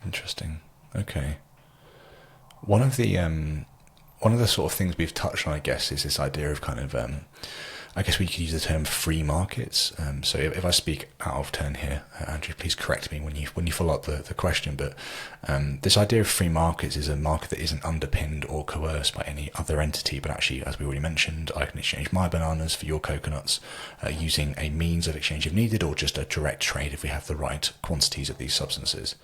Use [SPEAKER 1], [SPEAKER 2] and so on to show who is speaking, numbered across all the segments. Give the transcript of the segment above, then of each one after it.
[SPEAKER 1] Interesting. Okay. One of the sort of things we've touched on, I guess, is this idea of kind of I guess we could use the term free markets. So if I speak out of turn here, Andrew, please correct me when you follow up the question. But this idea of free markets is a market that isn't underpinned or coerced by any other entity, but actually, as we already mentioned, I can exchange my bananas for your coconuts using a means of exchange if needed, or just a direct trade if we have the right quantities of these substances.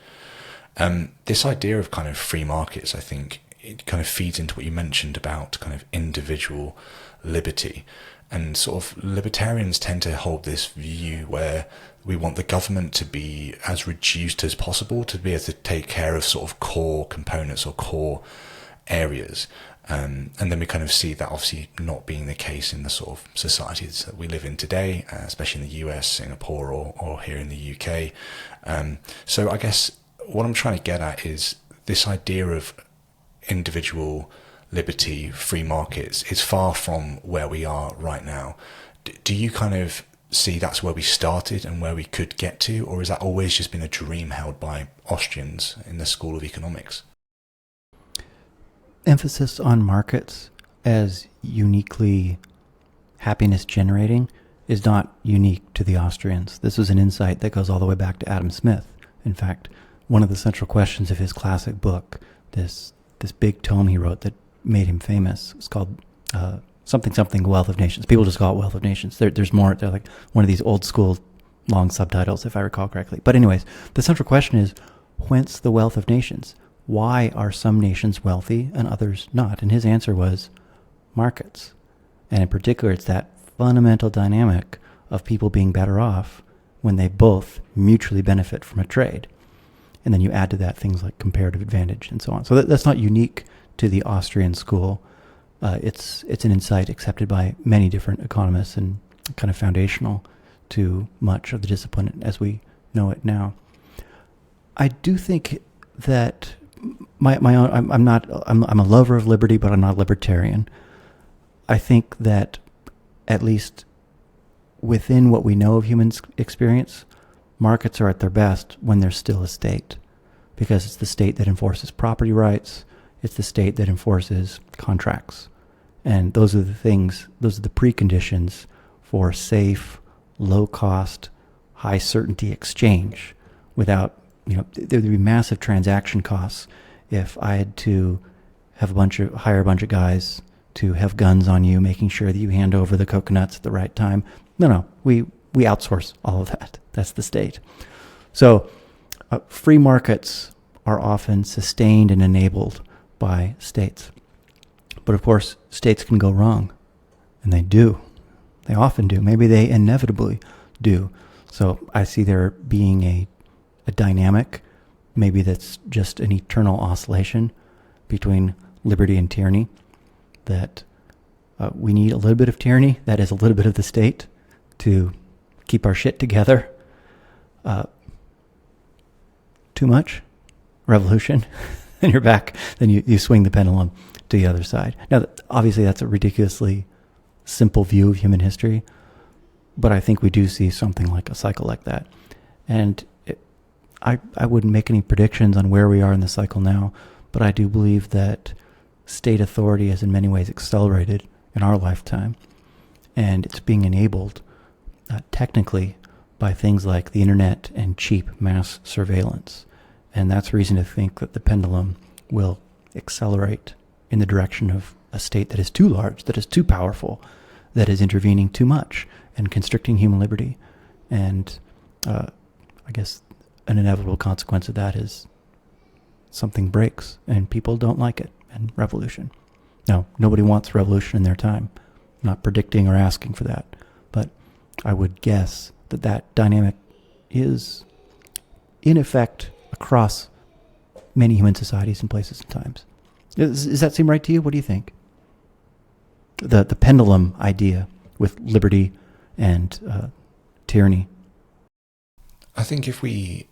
[SPEAKER 1] This idea of kind of free markets, I think, it kind of feeds into what you mentioned about kind of individual liberty. And sort of libertarians tend to hold this view where we want the government to be as reduced as possible to be able to take care of sort of core components or core areas. And then we kind of see that obviously not being the case in the sort of societies that we live in today, especially in the US, Singapore, or here in the UK. So I guess what I'm trying to get at is this idea of individual liberty, free markets, is far from where we are right now. Do you kind of see that's where we started and where we could get to, or has that always just been a dream held by Austrians in the School of Economics?
[SPEAKER 2] Emphasis on markets as uniquely happiness generating is not unique to the Austrians. This was an insight that goes all the way back to Adam Smith. In fact, one of the central questions of his classic book, this big tome he wrote that made him famous, it's called something Wealth of Nations. People just call it Wealth of Nations. There's more. They're like one of these old school long subtitles, if I recall correctly. But anyways, the central question is, whence the wealth of nations? Why are some nations wealthy and others not? And his answer was markets. And in particular, it's that fundamental dynamic of people being better off when they both mutually benefit from a trade. And then you add to that things like comparative advantage and so on. So that's not unique to the Austrian school. It's an insight accepted by many different economists and kind of foundational to much of the discipline as we know it now. I do think that my own, I'm a lover of liberty, but I'm not a libertarian. I think that at least within what we know of human experience, markets are at their best when there's still a state, because it's the state that enforces property rights. It's the state that enforces contracts. And those are the preconditions for safe, low-cost, high-certainty exchange without, there would be massive transaction costs if I had to hire a bunch of guys to have guns on you, making sure that you hand over the coconuts at the right time. No, we outsource all of that. That's the state. So free markets are often sustained and enabled by states. But of course, states can go wrong. And they do. They often do. Maybe they inevitably do. So I see there being a dynamic, maybe that's just an eternal oscillation between liberty and tyranny, that we need a little bit of tyranny, that is a little bit of the state, to keep our shit together. Too much revolution, and you're back. Then you swing the pendulum to the other side. Now, obviously, that's a ridiculously simple view of human history, but I think we do see something like a cycle like that. And I wouldn't make any predictions on where we are in the cycle now, but I do believe that state authority has in many ways accelerated in our lifetime, and it's being enabled technically by things like the internet and cheap mass surveillance. And that's reason to think that the pendulum will accelerate in the direction of a state that is too large, that is too powerful, that is intervening too much and constricting human liberty. And I guess an inevitable consequence of that is something breaks and people don't like it, and revolution. Now, nobody wants revolution in their time. I'm not predicting or asking for that, but I would guess that dynamic is in effect across many human societies and places and times. Does that seem right to you? What do you think? The pendulum idea with liberty and tyranny.
[SPEAKER 1] I think if we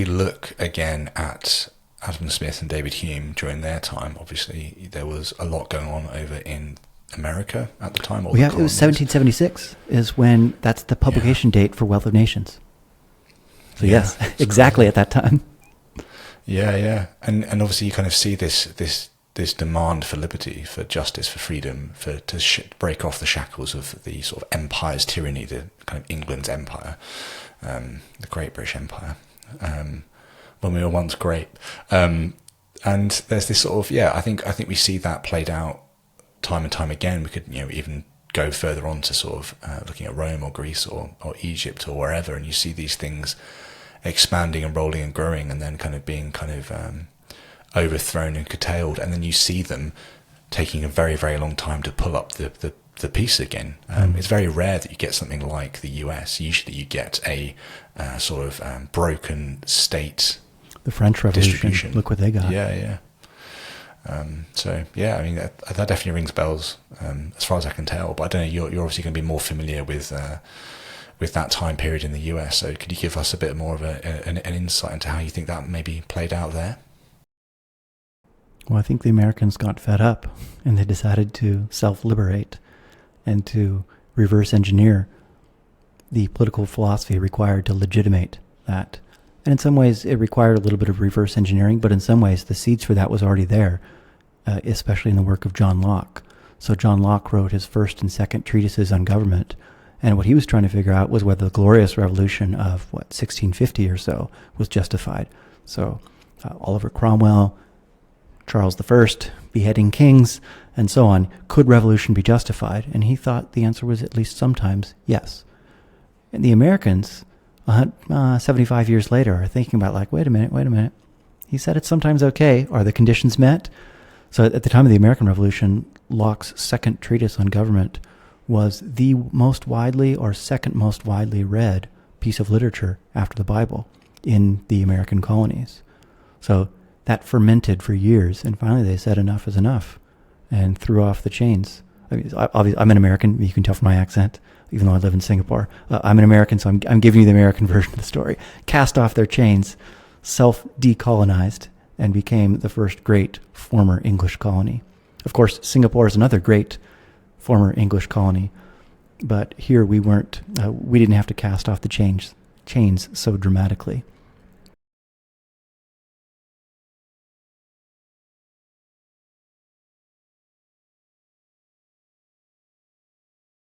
[SPEAKER 1] look again at Adam Smith and David Hume during their time, obviously there was a lot going on over in America at the time.
[SPEAKER 2] It was 1776 is when that's the publication date for Wealth of Nations. So yes, exactly at that time.
[SPEAKER 1] Yeah, yeah, and obviously you kind of see this demand for liberty, for justice, for freedom, for break off the shackles of the sort of empire's tyranny, the kind of England's empire, the Great British Empire, when we were once great. And there's this sort of, yeah, I think we see that played out time and time again. We could, even go further on to sort of looking at Rome or Greece or Egypt or wherever, and you see these things expanding and rolling and growing, and then kind of being kind of overthrown and curtailed, and then you see them taking a very, very long time to pull up the piece again. It's very rare that you get something like the US. Usually you get a sort of broken state.
[SPEAKER 2] The French Revolution, look what they got.
[SPEAKER 1] Yeah, yeah. So yeah, I mean that definitely rings bells as far as I can tell. But I don't know. You're obviously going to be more familiar with that time period in the US. So could you give us a bit more of an insight into how you think that maybe played out there?
[SPEAKER 2] Well, I think the Americans got fed up, and they decided to self-liberate and to reverse engineer the political philosophy required to legitimate that. And in some ways, it required a little bit of reverse engineering, but in some ways, the seeds for that was already there, especially in the work of John Locke. So John Locke wrote his first and second treatises on government, and what he was trying to figure out was whether the Glorious Revolution of, 1650 or so was justified. So Oliver Cromwell, Charles I, beheading kings, and so on, could revolution be justified? And he thought the answer was at least sometimes yes. And the Americans, 75 years later, are thinking about like, wait a minute. He said it's sometimes okay. Are the conditions met? So at the time of the American Revolution, Locke's second treatise on government was the most widely or second most widely read piece of literature after the Bible in the American colonies. So that fermented for years, and finally they said enough is enough and threw off the chains. I mean, obviously, I'm an American. You can tell from my accent, even though I live in Singapore. I'm an American, so I'm giving you the American version of the story. Cast off their chains, self-decolonized, and became the first great former English colony. Of course, Singapore is another great former English colony, but here we didn't have to cast off the chains so dramatically.